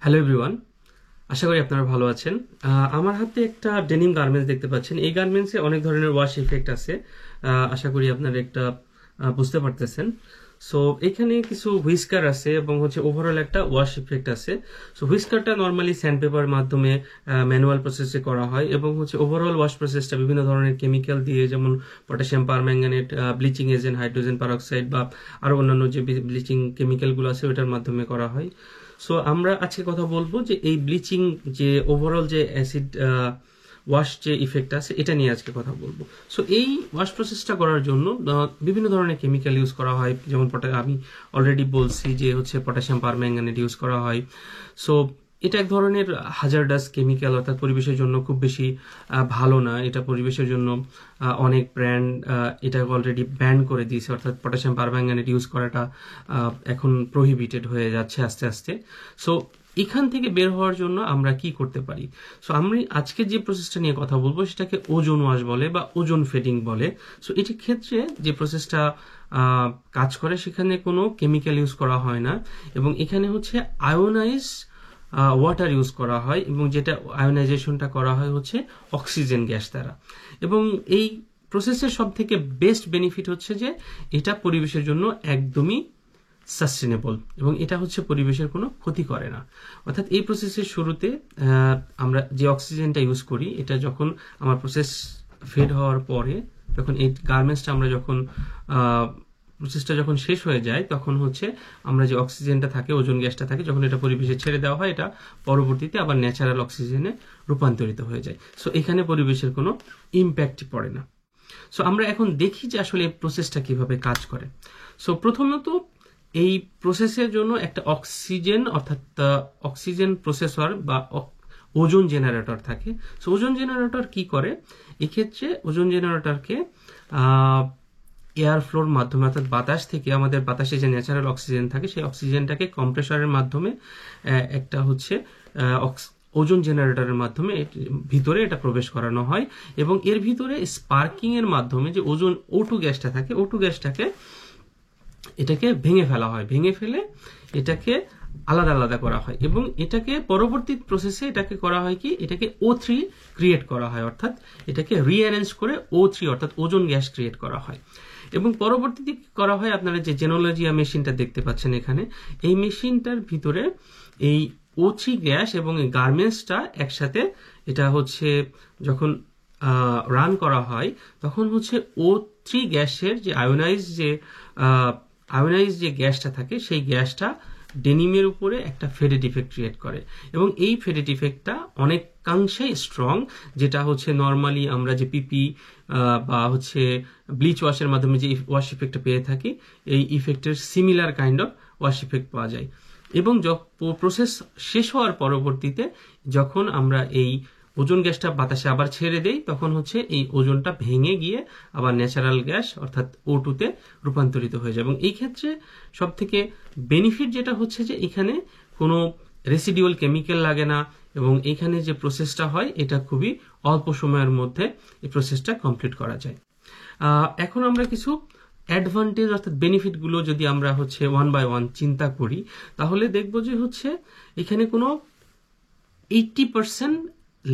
Hello everyone, আশা করি আপনারা ভালো আছেন। আমার হাতে একটা ডেনিম গার্মেন্টস দেখতে পাচ্ছেন। এই গার্মেন্টসে অনেক ধরনের ওয়াশ ইফেক্ট আছে। আশা করি আপনারা একটা বুঝতে পারতেছেন। সো এখানে কিছু হুইস্কার আছে এবং ওভারঅল একটা ওয়াশ ইফেক্ট আছে। সো হুইস্কারটা নর্মালি স্যান্ডপেপার মাধ্যমে ম্যানুয়াল প্রসেসে করা হয় এবং ওভারঅল ওয়াশ প্রসেসটা বিভিন্ন ধরনের কেমিক্যাল দিয়ে, যেমন potassium permanganate, bleaching agent, hydrogen peroxide বা আরো অন্যান্য যে ব্লিচিং কেমিক্যালগুলো আছে ওটার মাধ্যমে করা হয়। সো আমরা আজকে কথা বলবো যে এই ব্লিচিং যে ওভারঅল যে অ্যাসিড ওয়াশ যে ইফেক্ট আছে এটা নিয়ে আজকে কথা বলবো। সো এই ওয়াশ প্রসেসটা করার জন্য বিভিন্ন ধরনের কেমিক্যাল ইউজ করা হয়, যেমন আমি অলরেডি বলছি যে পটাশিয়াম পারম্যাঙ্গানেট ইউজ করা হয়। সো এটা এক ধরনের হাজারডাস কেমিক্যাল, অর্থাৎ পরিবেশের জন্য খুব বেশি ভালো না। এটা পরিবেশের জন্য অনেক ব্র্যান্ড এটা অলরেডি ব্যান করে দিয়েছে, অর্থাৎ পটাশিয়াম পারম্যাঙ্গানেট ইউজ করাটা এখন প্রহিবিটেড হয়ে যাচ্ছে আস্তে আস্তে। সো এখান থেকে বের হওয়ার জন্য আমরা কি করতে পারি? সো আমি আজকে যে প্রসেসটা নিয়ে কথা বলবো সেটাকে ওজোন ওয়াশ বলে বা ওজোন ফেডিং বলে। সো এটির ক্ষেত্রে যে প্রসেসটা কাজ করে সেখানে কোনো কেমিক্যাল ইউজ করা হয় না এবং এখানে আয়োনাইজ ওয়াটার ইউজ করা হয় এবং যেটা আয়োনাইজেশনটা করা হয় অক্সিজেন গ্যাস দ্বারা। এবং এই প্রসেসের সব থেকে বেস্ট বেনিফিট যে এটা পরিবেশের জন্য একদমই সাস্টেনেবল এবং এটা পরিবেশের কোনো ক্ষতি করে না। অর্থাৎ এই প্রসেসের শুরুতে আমরা যে অক্সিজেনটা ইউজ করি, এটা যখন আমার প্রসেস ফেড হওয়ার পরে, যখন এই গার্মেন্টসটা আমরা যখন প্রসেসটা যখন শেষ হয়ে যায়, তখন আমরা যে অক্সিজেনটা থাকে, ওজোন গ্যাসটা থাকে, যখন এটা পরিবেশে ছেড়ে দেওয়া হয়, এটা পরবর্তীতে আবার ন্যাচারাল অক্সিজেনে রূপান্তরিত হয়ে যায়। সো এখানে পরিবেশের কোনো ইম্প্যাক্ট পড়ে না। সো আমরা এখন দেখি যে আসলে এই প্রসেসটা কিভাবে কাজ করে। সো প্রথমত এই প্রসেসের জন্য একটা অক্সিজেন, অর্থাৎ অক্সিজেন প্রসেসর বা ওজোন জেনারেটর থাকে। সো ওজোন জেনারেটর কি করে? এক্ষেত্রে ওজোন জেনারেটরকে এয়ার ফ্লোর মাধ্যমে, অর্থাৎ বাতাস থেকে, আমাদের বাতাসে যে ন্যাচারাল অক্সিজেন থাকে সেই অক্সিজেনটাকে কম্প্রেসরের মাধ্যমে একটা ওজোন জেনারেটরের মাধ্যমে ভিতরে এটা প্রবেশ করানো হয় এবং এর ভিতরে স্পার্কিং এর মাধ্যমে যে ওজোন O2 গ্যাসটা থাকে, O2 গ্যাসটাকে এটাকে ভেঙে ফেলা হয়। ভেঙে ফেলে এটাকে আলাদা আলাদা করা হয় এবং এটাকে পরবর্তী প্রসেসে এটাকে করা হয় কি, এটাকে O3 ক্রিয়েট করা হয়, অর্থাৎ এটাকে রিঅ্যারেঞ্জ করে O3 অর্থাৎ ওজোন গ্যাস ক্রিয়েট করা হয়। এবং পরবর্তীতে করা হয়, আপনারা যে জেনোলজিয়া মেশিনটা দেখতে পাচ্ছেন এখানে, এই মেশিনটার ভিতরে এই O3 গ্যাস এবং এই গার্মেন্টসটা একসাথে এটা যখন রান করা হয়, তখন O3 গ্যাসের যে আয়োনাইজ যে গ্যাসটা থাকে সেই গ্যাসটা ডেনিমের উপরে একটা ফেডেড ইফেক্ট ক্রিয়েট করে এবং এই ফেডেড ইফেক্টটা অনেকাংশেই স্ট্রং, যেটা নর্মালি আমরা যে পিপি বা ব্লিচ ওয়াশের মাধ্যমে যে ওয়াশ ইফেক্টটা পেয়ে থাকি, এই ইফেক্টের similar kind of wash effect পাওয়া যায়। এবং প্রসেস শেষ হওয়ার পরবর্তীতে যখন আমরা এই ওজোন গ্যাসটা বাতাসে আবার ছেড়ে দেই, তখন এই ওজোনটা ভেঙে গিয়ে আবার ন্যাচারাল গ্যাস অর্থাৎ O2 তে রূপান্তরিত হয়ে যায়। এবং এই ক্ষেত্রে সব থেকে বেনিফিট যেটা যে এখানে কোনো রেসিডিউয়াল কেমিক্যাল লাগে না এবং এখানে যে প্রসেসটা হয় এটা খুবই অল্প সময়ের মধ্যে এই প্রসেসটা কমপ্লিট করা যায়। এখন আমরা কিছু অ্যাডভান্টেজ অর্থাৎ বেনিফিট গুলো যদি আমরা ওয়ান বাই ওয়ান চিন্তা করি, তাহলে দেখবো যে এখানে কোনো 80%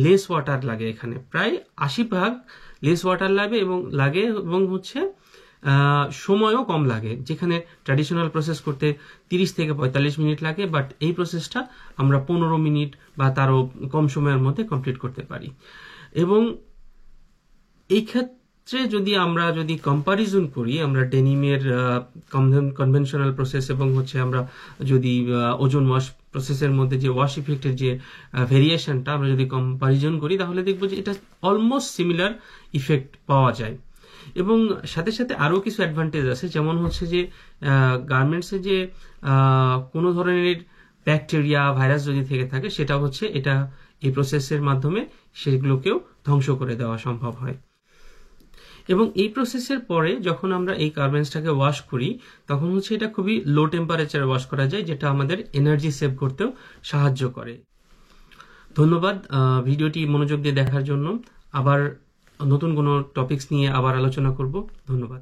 লেস ওয়াটার লাগে। এখানে প্রায় 80% লেস ওয়াটার লাগে এবং সময়ও কম লাগে। যেখানে ট্র্যাডিশনাল প্রসেস করতে 30 থেকে 45 মিনিট লাগে, বাট এই প্রসেসটা আমরা 15 মিনিট বা তারও কম সময়ের মধ্যে কমপ্লিট করতে পারি। এবং এই ক্ষেত্রে আমরা যদি কম্পারিজন করি, আমরা ডেনিমের কনভেনশনাল প্রসেস এবং আমরা যদি ওজোন ওয়াশ প্রসেসের মধ্যে যে ওয়াশ ইফেক্টের যে ভেরিয়েশনটা আমরা যদি কম্পারিজন করি, তাহলে দেখবো যে এটা অলমোস্ট সিমিলার ইফেক্ট পাওয়া যায়। এবং সাথে সাথে আরো কিছু অ্যাডভান্টেজ আছে, যেমন যে গার্মেন্টসে যে কোনো ধরনের ব্যাকটেরিয়া, ভাইরাস যদি থেকে থাকে, সেটা এটা এই প্রসেসের মাধ্যমে সেগুলোকেও ধ্বংস করে দেওয়া সম্ভব হয়। এবং এই প্রসেসের পরে যখন আমরা এই গার্মেন্টসটাকে ওয়াশ করি, তখন এটা খুবই লো টেম্পারেচারে ওয়াশ করা যায়, যেটা আমাদের এনার্জি সেভ করতেও সাহায্য করে। ধন্যবাদ ভিডিওটি মনোযোগ দিয়ে দেখার জন্য। আবার নতুন কোনো টপিকস নিয়ে আবার আলোচনা করব। ধন্যবাদ।